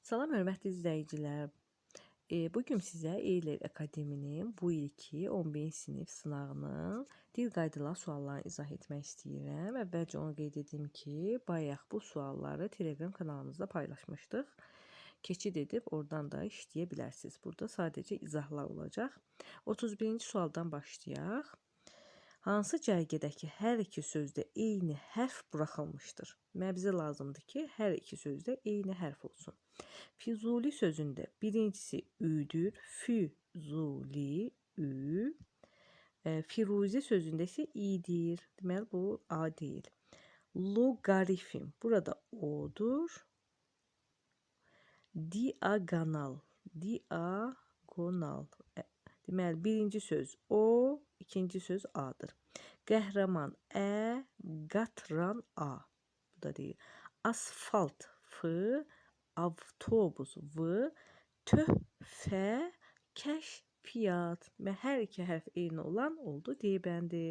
Salam, hörmətli izləyicilər. Bugün sizə Eyler Akademinin bu ilki 11-ci sinif sınağının dil qaydaları suallarını izah etmək istəyirəm. Əvvəlcə onu qeyd edim ki, bayaq bu sualları Telegram kanalımızda paylaşmışdıq. Keçid edib oradan da işləyə bilərsiniz. Burada sadəcə izahlar olacaq. 31-ci sualdan başlayaq. Hansı cərgədəki hər iki sözdə eyni hərf buraxılmışdır? Bizə lazımdır ki, hər iki sözdə eyni hərf olsun. Füzuli sözündə birincisi üdür. Füzuli, ü. Firuzi sözündə isə idir. Deməli, bu a deyil. Loqarifm. Burada o'dur. Diagonal. Diagonal. Deməli, birinci söz o, ikinci söz a'dır. Qəhrəman ə, qatran a. Bu da deyil. Asfalt f, avtobus v, töhfə, kəşfiyyat. Və hər iki hərf eyni olan oldu D bəndi.